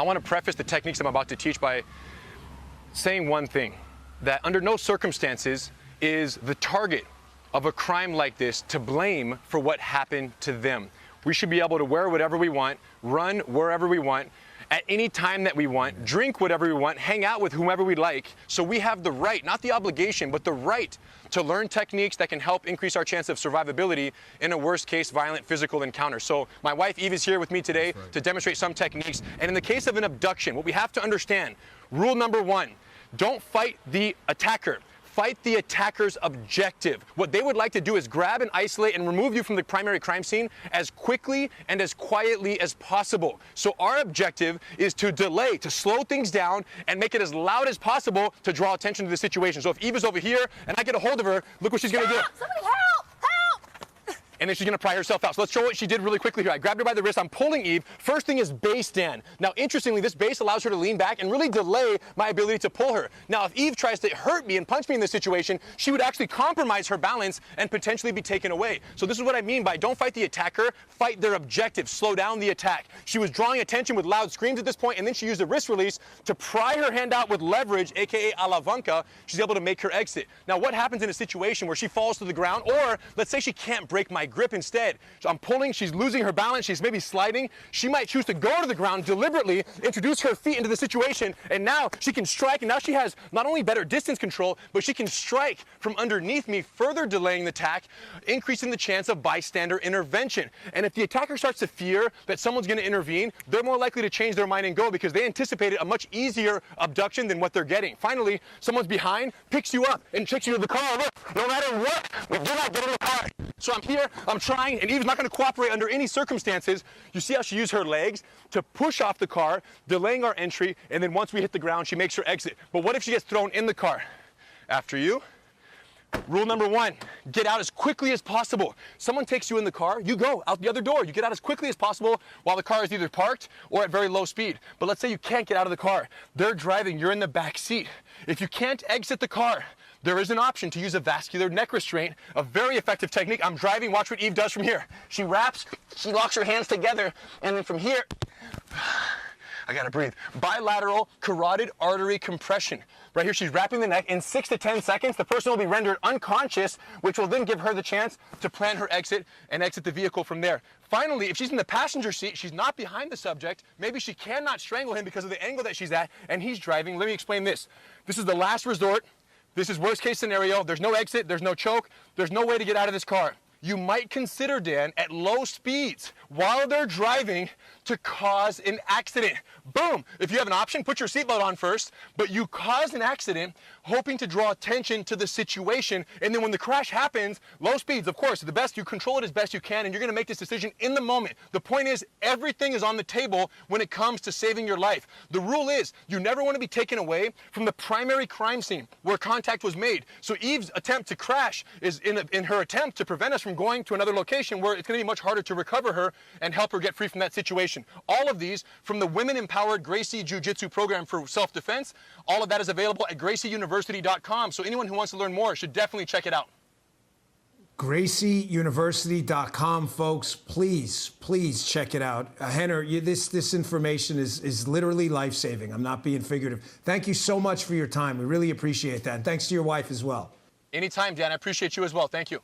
I want to preface the techniques I'm about to teach by saying one thing, that under no circumstances is the target of a crime like this to blame for what happened to them. We should be able to wear whatever we want, run wherever we want, at any time that we want, drink whatever we want, hang out with whomever we like. So we have the right, not the obligation, but the right to learn techniques that can help increase our chance of survivability in a worst case violent physical encounter. So my wife Eve is here with me today to demonstrate some techniques. And in the case of an abduction, what we have to understand, rule number one, don't fight the attacker. Fight the attacker's objective. What they would like to do is grab and isolate and remove you from the primary crime scene as quickly and as quietly as possible. So our objective is to delay, to slow things down and make it as loud as possible to draw attention to the situation. So if Eve is over here and I get a hold of her, look what she's gonna do. Somebody help! And then she's gonna pry herself out. So let's show what she did really quickly here. I grabbed her by the wrist, I'm pulling Eve. First thing is base stand. Now, interestingly, this base allows her to lean back and really delay my ability to pull her. Now, if Eve tries to hurt me and punch me in this situation, she would actually compromise her balance and potentially be taken away. So this is what I mean by don't fight the attacker, fight their objective, slow down the attack. She was drawing attention with loud screams at this point, and then she used a wrist release to pry her hand out with leverage, AKA alavanca. She's able to make her exit. Now, what happens in a situation where she falls to the ground, or let's say she can't break my grip instead? So I'm pulling, she's losing her balance, she's maybe sliding. She might choose to go to the ground deliberately, introduce her feet into the situation, and now she can strike, and now she has not only better distance control, but she can strike from underneath me, further delaying the attack, increasing the chance of bystander intervention. And if the attacker starts to fear that someone's gonna intervene, they're more likely to change their mind and go because they anticipated a much easier abduction than what they're getting. Finally, someone's behind, picks you up, and takes you to the car. Look, no matter what, we do not get in the car. So I'm here, I'm trying, and Eve's not gonna cooperate under any circumstances. You see how she used her legs to push off the car, delaying our entry, and then once we hit the ground, she makes her exit. But what if she gets thrown in the car? After you. Rule number one, get out as quickly as possible. Someone takes you in the car, you go out the other door. You get out as quickly as possible while the car is either parked or at very low speed. But let's say you can't get out of the car. They're driving, you're in the back seat. If you can't exit the car, there is an option to use a vascular neck restraint, a very effective technique. I'm driving, watch what Eve does from here. She wraps, she locks her hands together, and then from here, I gotta breathe. Bilateral carotid artery compression. Right here, she's wrapping the neck. In 6 to 10 seconds, the person will be rendered unconscious, which will then give her the chance to plan her exit and exit the vehicle from there. Finally, if she's in the passenger seat, she's not behind the subject. Maybe she cannot strangle him because of the angle that she's at, and he's driving. Let me explain this. This is the last resort. This is worst case scenario. There's no exit, there's no choke, there's no way to get out of this car. You might consider, Dan, at low speeds while they're driving to cause an accident. Boom! If you have an option, put your seatbelt on first, but you cause an accident hoping to draw attention to the situation, and then when the crash happens, low speeds, of course, the best, you control it as best you can, and you're gonna make this decision in the moment. The point is, everything is on the table when it comes to saving your life. The rule is, you never wanna be taken away from the primary crime scene where contact was made. So Eve's attempt to crash is in her attempt to prevent us from going to another location where it's gonna be much harder to recover her and help her get free from that situation. All of these from the Women Empowered Gracie Jiu-Jitsu program for self-defense, all of that is available at gracieuniversity.com. So anyone who wants to learn more should definitely check it out. gracieuniversity.com, folks. Please, please check it out. Henner, this information is literally life-saving. I'm not being figurative. Thank you so much for your time. We really appreciate that. And thanks to your wife as well. Anytime, Dan. I appreciate you as well. Thank you.